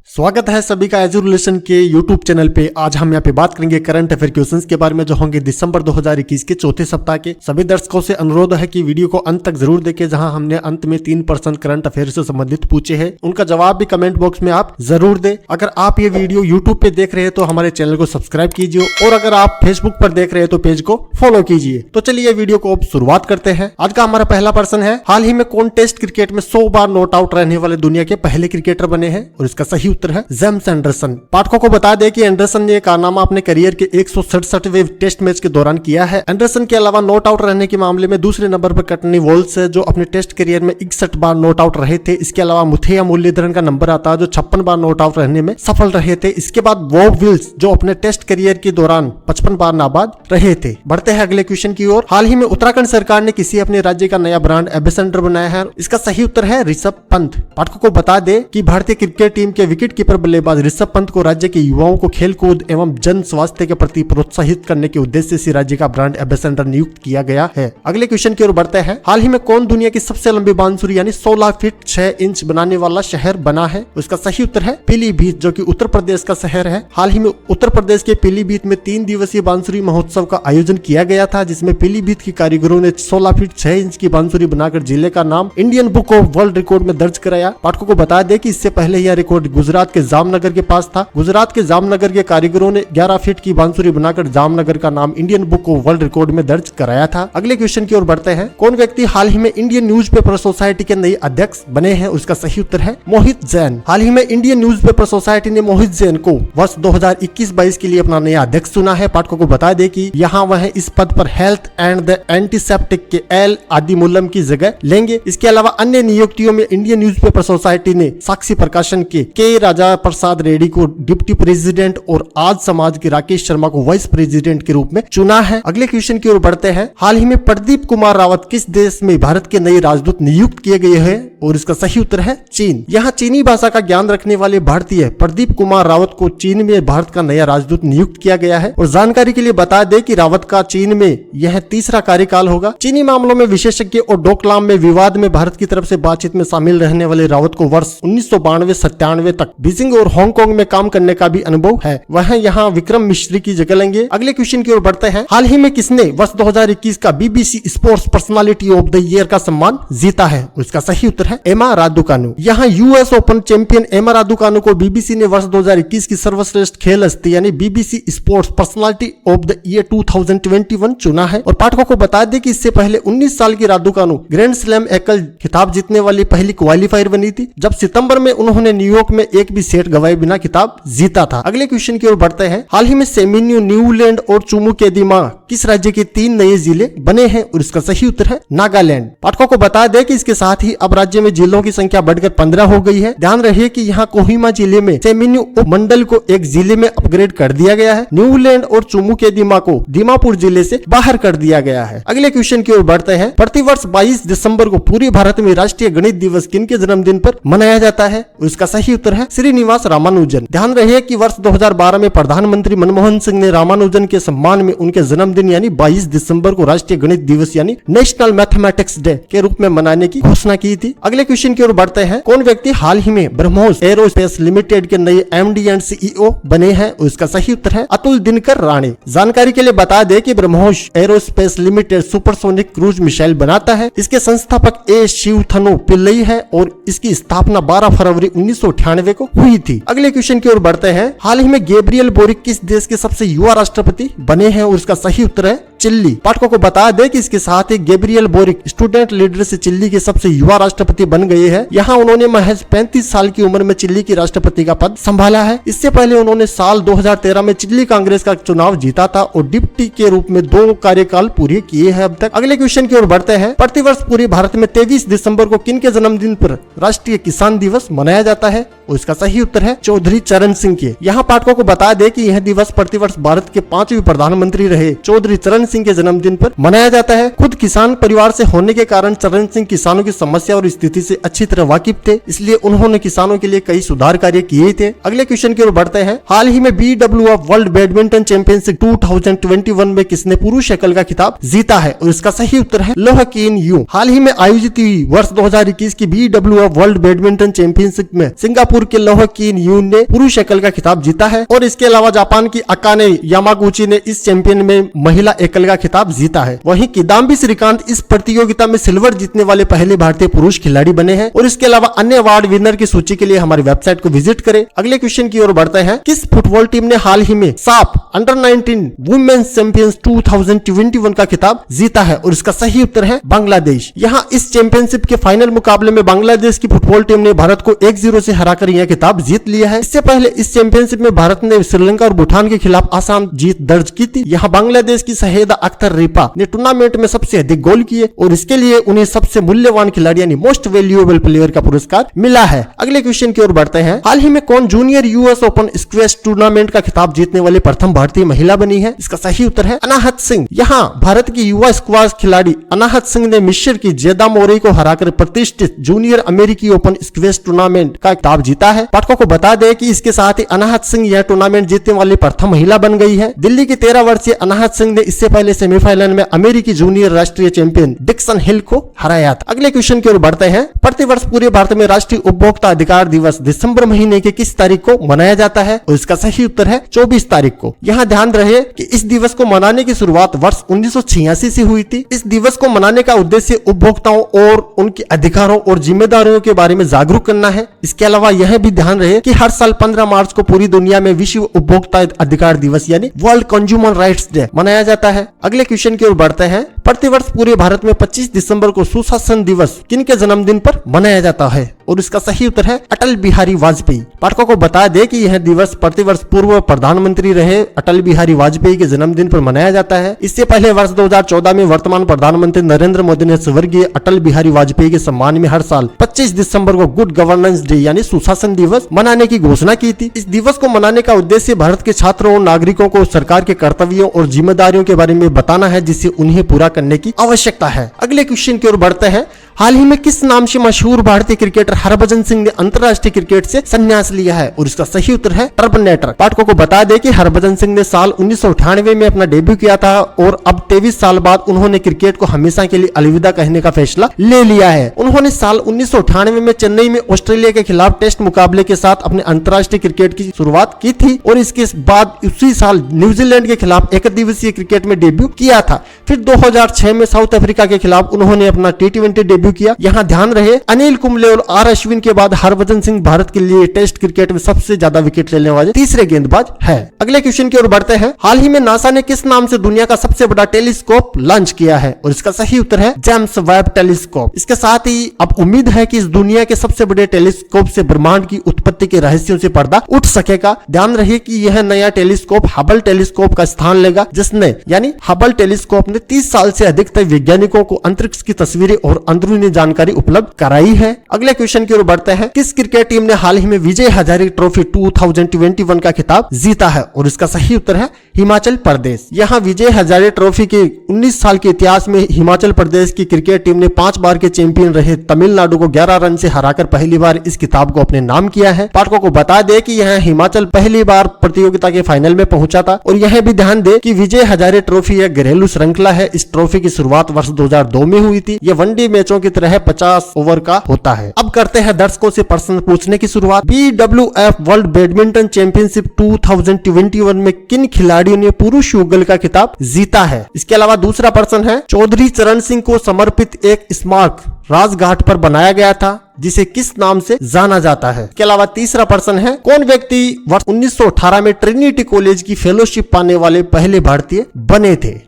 स्वागत है सभी का एजुलेशन के यूट्यूब चैनल पे। आज हम यहाँ पे बात करेंगे करंट अफेयर क्वेश्चंस के बारे में जो होंगे दिसंबर 2021 के चौथे सप्ताह के। सभी दर्शकों से अनुरोध है कि वीडियो को अंत तक जरूर देखें, जहां हमने अंत में 3% करंट अफेयर से संबंधित पूछे हैं, उनका जवाब भी कमेंट बॉक्स में आप जरूर दें। अगर आप ये वीडियो यूट्यूब पे देख रहे हैं तो हमारे चैनल को सब्सक्राइब कीजिए, और अगर आप फेसबुक पर देख रहे हैं तो पेज को फॉलो कीजिए। तो चलिए वीडियो को अब शुरुआत करते हैं। आज का हमारा पहला प्रश्न है, हाल ही में कौन टेस्ट क्रिकेट में 100 बार नॉट आउट रहने वाले दुनिया के पहले क्रिकेटर बने हैं? और इसका सही उत्तर है जेम्स एंडरसन। पाठकों को बता दें कि एंडरसन ने कारनामा अपने करियर के 167वें टेस्ट मैच के दौरान किया है। एंडरसन के अलावा नॉट आउट रहने के मामले में दूसरे नंबर पर कटनी वॉल्स है, जो अपने टेस्ट करियर में 61 बार नॉट आउट रहे थे। इसके अलावा मुथैया मुरलीधरन का नंबर आता है, जो 56 बार नॉट आउट रहने में सफल रहे थे। इसके बाद बॉब विल्स, जो अपने टेस्ट करियर के दौरान 55 बार नाबाद रहे थे। बढ़ते हैं अगले क्वेश्चन की ओर। हाल ही में उत्तराखंड सरकार ने किसी अपने राज्य का नया ब्रांड एम्बेसडर बनाया है? इसका सही उत्तर है ऋषभ पंत। पाठकों को बता दें कि भारतीय क्रिकेट टीम के विकेट कीपर बल्लेबाज ऋषभ पंत को राज्य के युवाओं को खेलकूद एवं जन स्वास्थ्य के प्रति प्रोत्साहित करने के उद्देश्य से राज्य का ब्रांड एम्बेसडर नियुक्त किया गया है। अगले क्वेश्चन की ओर बढ़ते हैं। हाल ही में कौन दुनिया की सबसे लंबी बांसुरी यानी 16 फीट 6 इंच बनाने वाला शहर बना है? उसका सही उत्तर है पीलीभीत, जो कि उत्तर प्रदेश का शहर है। हाल ही में उत्तर प्रदेश के पीलीभीत में 3 दिवसीय बांसुरी महोत्सव का आयोजन किया गया था, जिसमें पीलीभीत के कारीगरों ने 16 फीट 6 इंच की बांसुरी बनाकर जिले का नाम Indian book of world record में दर्ज कराया। पाठकों को बता दें कि इससे पहले यह रिकॉर्ड गुजरात के जामनगर के पास था। गुजरात के जामनगर के कारीगरों ने 11 फीट की बांसुरी बनाकर जामनगर का नाम Indian book of world record में दर्ज कराया था। अगले क्वेश्चन की ओर बढ़ते हैं। कौन व्यक्ति हाल ही में इंडियन न्यूज़पेपर सोसाइटी के नए अध्यक्ष बने हैं? उसका सही उत्तर है मोहित जैन। हाल ही में इंडियन न्यूज़पेपर सोसाइटी ने मोहित जैन को वर्ष 2021-22 के लिए अपना नया अध्यक्ष चुना है। पाठकों को बता दें कि यहाँ वह इस पद पर हेल्थ एंड द एंटीसेप्टिक के एल आदिमूलम की जगह लेंगे। इसके अलावा अन्य नियुक्तियों में इंडियन न्यूज़पेपर सोसाइटी ने साक्षी प्रकाशन के राजा प्रसाद रेड्डी को डिप्टी प्रेसिडेंट और आज समाज के राकेश शर्मा को वाइस प्रेसिडेंट के रूप में चुना है। अगले क्वेश्चन की ओर बढ़ते हैं। हाल ही में प्रदीप कुमार रावत किस देश में भारत के नए राजदूत नियुक्त किए गए हैं? और इसका सही उत्तर है चीन। यहाँ चीनी भाषा का ज्ञान रखने वाले भारतीय प्रदीप कुमार रावत को चीन में भारत का नया राजदूत नियुक्त किया गया है। और जानकारी के लिए बता दें कि रावत का चीन में यह तीसरा कार्यकाल होगा। चीनी मामलों में विशेषज्ञ और डोकलाम में विवाद में भारत की तरफ से बातचीत में शामिल रहने वाले रावत को वर्ष 1992-97 तक बीजिंग और हांगकांग में काम करने का भी अनुभव है। वह यहाँ विक्रम मिश्री की जगह लेंगे। अगले क्वेश्चन की ओर बढ़ते हैं। हाल ही में किसने वर्ष 2021 का BBC sports personality of the year का सम्मान जीता है? उसका सही उत्तर है एमा रादुकानु। यहाँ यूएस ओपन चैंपियन एमा रादुकानु को बीबीसी ने वर्ष 2021 की सर्वश्रेष्ठ खेल हस्ती यानी BBC sports personality of the year 2021 चुना है। और पाठकों को बता दें कि इससे पहले 19 साल की रादुकानु ग्रैंड स्लैम एकल खिताब जीतने वाली पहली क्वालिफायर बनी थी, जब सितंबर में उन्होंने न्यूयॉर्क में एक भी सेट गवाए बिना खिताब जीता था। अगले क्वेश्चन की ओर बढ़ते हैं। हाल ही में सेमिन्यू, न्यूलैंड और चुमुकेदिमा किस राज्य के 3 नए जिले बने हैं? और इसका सही उत्तर है नागालैंड। पाठकों को बता दें कि इसके साथ ही अब राज्य में जिलों की संख्या बढ़कर 15 हो गई है। ध्यान रहे कि यहाँ कोहिमा जिले में सेमिन्यू उपमंडल को एक जिले में अपग्रेड कर दिया गया है। न्यूलैंड और चुमुकेदिमा को दीमापुर जिले से बाहर कर दिया गया है। अगले क्वेश्चन की ओर बढ़ते हैं। प्रतिवर्ष 22 दिसंबर को पूरे भारत में राष्ट्रीय गणित दिवस किनके जन्मदिन पर मनाया जाता है? इसका सही उत्तर है श्रीनिवास रामानुजन। ध्यान रहे कि वर्ष 2012 में प्रधानमंत्री मनमोहन सिंह ने रामानुजन के सम्मान में उनके जन्मदिन यानी 22 दिसंबर को राष्ट्रीय गणित दिवस यानी नेशनल मैथमेटिक्स डे के रूप में मनाने की घोषणा की थी। अगले क्वेश्चन की ओर बढ़ते हैं। कौन व्यक्ति हाल ही में ब्रह्मोस एरोस्पेस लिमिटेड के नए एमडी एंड सीईओ बने हैं? उसका सही उत्तर है अतुल दिनकर राणे। जानकारी के लिए बता दें कि BrahMos aerospace limited supersonic cruise missile बनाता है। इसके संस्थापक ए शिवथनु पिल्लई है और इसकी स्थापना 12 फरवरी 1998 को हुई थी। अगले क्वेश्चन की ओर बढ़ते हैं। हाल ही में गैब्रियल बोरिक किस देश के सबसे युवा राष्ट्रपति बने हैं? और इसका सही उत्तर है चिल्ली। पाठकों को बता दें कि इसके साथ ही गैब्रियल बोरिक स्टूडेंट लीडर से चिल्ली के सबसे युवा राष्ट्रपति बन गए हैं। यहाँ उन्होंने महज 35 साल की उम्र में चिल्ली की राष्ट्रपति का पद संभाला है। इससे पहले उन्होंने साल 2013 में चिल्ली कांग्रेस का चुनाव जीता था और डिप्टी के रूप में 2 कार्यकाल पूरे किए हैं अब तक। अगले क्वेश्चन की ओर बढ़ते हैं। प्रतिवर्ष पूरे भारत में 23 दिसंबर को किनके जन्मदिन पर राष्ट्रीय किसान दिवस मनाया जाता है? और इसका सही उत्तर है चौधरी चरण सिंह के। यहाँ पाठकों को बता दें कि यह दिवस प्रतिवर्ष भारत के 5वें प्रधानमंत्री रहे चौधरी चरण सिंह के जन्मदिन पर मनाया जाता है। खुद किसान परिवार से होने के कारण चरण सिंह किसानों की समस्या और स्थिति से अच्छी तरह वाकिफ थे, इसलिए उन्होंने किसानों के लिए कई सुधार कार्य किए थे। अगले क्वेश्चन की ओर बढ़ते हैं। हाल ही में BWF वर्ल्ड बैडमिंटन चैंपियनशिप 2021 में किसने पुरुष एकल का खिताब जीता है? और इसका सही उत्तर है लोह कीन यू। हाल ही में आयोजित हुई वर्ष 2021 की BWF वर्ल्ड बैडमिंटन चैंपियनशिप में सिंगापुर के लोह कीन यू ने पुरुष एकल का खिताब जीता है और इसके अलावा जापान की अकाने यामागुची ने इस चैंपियन में महिला एकल का खिताब जीता है। वहीं किदाम्बी श्रीकांत इस प्रतियोगिता में सिल्वर जीतने वाले पहले भारतीय पुरुष खिलाड़ी बने हैं। और इसके अलावा अन्य अवार्ड विनर की सूची के लिए हमारी वेबसाइट को विजिट करें। अगले क्वेश्चन की ओर बढ़ते हैं। किस फुटबॉल टीम ने हाल ही में साफ अंडर 19 वुमेन्स चैंपियंस 2021 का खिताब जीता है? और इसका सही उत्तर है बांग्लादेश। यहाँ इस चैंपियनशिप के फाइनल मुकाबले में बांग्लादेश की फुटबॉल टीम ने भारत को 1-0 से हराकर यह खिताब जीत लिया है। इससे पहले इस चैंपियनशिप में भारत ने श्रीलंका और भूटान के खिलाफ आसान जीत दर्ज की थी। यहाँ बांग्लादेश की सहेदा अख्तर रिपा ने टूर्नामेंट में सबसे अधिक गोल किए और इसके लिए उन्हें सबसे मूल्यवान खिलाड़ी यानी मोस्ट वैल्यूएबल प्लेयर का पुरस्कार मिला है। अगले क्वेश्चन की ओर बढ़ते हैं। हाल ही में कौन junior US open squash tournament का खिताब जीतने वाली प्रथम भारतीय महिला बनी है? इसका सही उत्तर है अनाहत सिंह। यहाँ भारत की युवा स्क्वैश खिलाड़ी अनाहत सिंह ने मिस्र की जेदा मोरे को हराकर प्रतिष्ठित जूनियर अमेरिकी ओपन स्क्वैश टूर्नामेंट का खिताब जीता है। पाठकों को बता दें कि इसके साथ ही अनाहत सिंह यह टूर्नामेंट जीतने वाली प्रथम महिला बन गई है। दिल्ली की 13 वर्षीय अनाहत सिंह ने इससे पहले सेमीफाइनल में अमेरिकी जूनियर राष्ट्रीय चैंपियन डिक्सन हिल को हराया था। अगले क्वेश्चन की ओर बढ़ते हैं। प्रतिवर्ष पूरे भारत में राष्ट्रीय उपभोक्ता अधिकार दिवस दिसंबर महीने के किस तारीख को मनाया जाता है? और इसका सही उत्तर है 24 तारीख को। यहाँ ध्यान रहे कि इस दिवस को मनाने की शुरुआत वर्ष 1986 से हुई थी। इस दिवस को मनाने का उद्देश्य उपभोक्ताओं और उनके अधिकारों और जिम्मेदारियों के बारे में जागरूक करना है। इसके अलावा यह भी ध्यान रहे कि हर साल 15 मार्च को पूरी दुनिया में विश्व उपभोक्ता अधिकार दिवस यानी वर्ल्ड कंज्यूमर राइट्स डे मनाया जाता है। अगले क्वेश्चन की ओर बढ़ते हैं। प्रतिवर्ष पूरे भारत में 25 दिसंबर को सुशासन दिवस किन के जन्मदिन पर मनाया जाता है? और इसका सही उत्तर है अटल बिहारी वाजपेयी। पाठकों को बता दें कि यह दिवस प्रतिवर्ष पूर्व प्रधानमंत्री रहे अटल बिहारी वाजपेयी के जन्मदिन पर मनाया जाता है। इससे पहले वर्ष 2014 में वर्तमान प्रधानमंत्री नरेंद्र मोदी ने स्वर्गीय अटल बिहारी वाजपेयी के सम्मान में हर साल 25 दिसंबर को गुड गवर्नेंस डे यानी सुशासन दिवस मनाने की घोषणा की थी। इस दिवस को मनाने का उद्देश्य भारत के छात्रों और नागरिकों को सरकार के कर्तव्यों और जिम्मेदारियों के बारे में बताना है, जिससे उन्हें पूरा करने की आवश्यकता है। अगले क्वेश्चन की ओर बढ़ते हैं। हाल ही में किस नाम से मशहूर भारतीय क्रिकेटर हरभजन सिंह ने अंतर्राष्ट्रीय क्रिकेट से संन्यास लिया है? और इसका सही उत्तर है टर्बनेटर। पाठकों को बता दें कि हरभजन सिंह ने साल 1998 में अपना डेब्यू किया था और अब 23 साल बाद उन्होंने क्रिकेट को हमेशा के लिए अलविदा कहने का फैसला ले लिया है। उन्होंने साल 1998 में चेन्नई में ऑस्ट्रेलिया के खिलाफ टेस्ट मुकाबले के साथ अपने अंतर्राष्ट्रीय क्रिकेट की शुरुआत की थी और इसके बाद उसी साल न्यूजीलैंड के खिलाफ एक दिवसीय क्रिकेट में डेब्यू किया था। फिर 2006 में साउथ अफ्रीका के खिलाफ उन्होंने अपना T20 डेब्यू किया। यहाँ ध्यान रहे अनिल कुंबले और R अश्विन के बाद हरभजन सिंह भारत के लिए टेस्ट क्रिकेट में सबसे ज्यादा विकेट लेने वाले तीसरे गेंदबाज है। अगले क्वेश्चन की ओर बढ़ते हैं। हाल ही में नासा ने किस नाम से दुनिया का सबसे बड़ा टेलीस्कोप लॉन्च किया है? और इसका सही उत्तर है जेम्स वेब टेलीस्कोप। इसके साथ ही अब उम्मीद है कि इस दुनिया के सबसे बड़े टेलीस्कोप से ब्रह्मांड की उत्पत्ति के रहस्यों से पर्दा उठ सकेगा। ध्यान रहे कि यह नया टेलीस्कोप हबल टेलीस्कोप का स्थान लेगा, जिसने यानी हबल टेलीस्कोप ने 30 साल से अधिक तक वैज्ञानिकों को अंतरिक्ष की तस्वीरें और अंदरूनी जानकारी उपलब्ध कराई है। अगले क्वेश्चन की ओर बढ़ते हैं। किस क्रिकेट टीम ने हाल ही में विजय हजारे ट्रॉफी 2021 का खिताब जीता है? और इसका सही उत्तर है हिमाचल प्रदेश। यहाँ विजय हजारे ट्रॉफी के 19 साल के इतिहास में हिमाचल प्रदेश की क्रिकेट टीम ने 5 बार के चैंपियन रहे तमिलनाडु को 11 रन से हराकर पहली बार इस खिताब को अपने नाम किया है। पाठकों को बता दें कि यह हिमाचल पहली बार प्रतियोगिता के फाइनल में पहुंचा था। और यह भी ध्यान दें कि विजय हजारे ट्रॉफी एक घरेलू श्रृंखला है। इस ट्रॉफी की शुरुआत वर्ष 2002 में हुई थी। यह वनडे मैचों की तरह 50 ओवर का होता है। अब करते हैं दर्शकों से प्रश्न पूछने की शुरुआत। BWF वर्ल्ड बैडमिंटन चैंपियनशिप 2021 में किन खिलाड़ियों ने पुरुष युगल का खिताब जीता है? इसके अलावा दूसरा प्रश्न है, चौधरी चरण सिंह को समर्पित एक स्मारक राजघाट पर बनाया गया था जिसे किस नाम से जाना जाता है? इसके अलावा तीसरा प्रश्न है, कौन व्यक्ति वर्ष 1918 में ट्रिनिटी कॉलेज की फेलोशिप पाने वाले पहले भारतीय बने थे?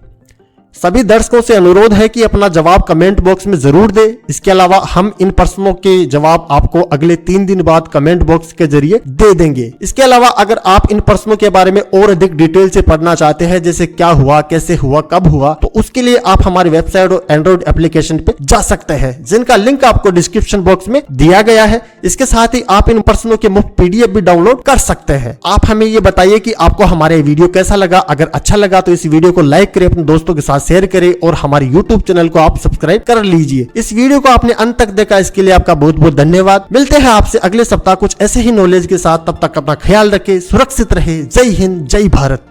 सभी दर्शकों से अनुरोध है कि अपना जवाब कमेंट बॉक्स में जरूर दें। इसके अलावा हम इन प्रश्नों के जवाब आपको अगले 3 दिन बाद कमेंट बॉक्स के जरिए दे देंगे। इसके अलावा अगर आप इन प्रश्नों के बारे में और अधिक डिटेल से पढ़ना चाहते हैं, जैसे क्या हुआ, कैसे हुआ, कब हुआ, तो उसके लिए आप हमारी वेबसाइट और एंड्रॉइड एप्लीकेशन पे जा सकते हैं, जिनका लिंक आपको डिस्क्रिप्शन बॉक्स में दिया गया है। इसके साथ ही आप इन प्रश्नों के मुफ्त PDF भी डाउनलोड कर सकते हैं। आप हमें ये बताइए कि आपको हमारे वीडियो कैसा लगा। अगर अच्छा लगा तो इस वीडियो को लाइक करें, अपने दोस्तों के साथ शेयर करें और हमारे YouTube चैनल को आप सब्सक्राइब कर लीजिए। इस वीडियो को आपने अंत तक देखा, इसके लिए आपका बहुत बहुत धन्यवाद। मिलते हैं आपसे अगले सप्ताह कुछ ऐसे ही नॉलेज के साथ। तब तक अपना ख्याल रखें, सुरक्षित रहे। जय हिंद, जय भारत।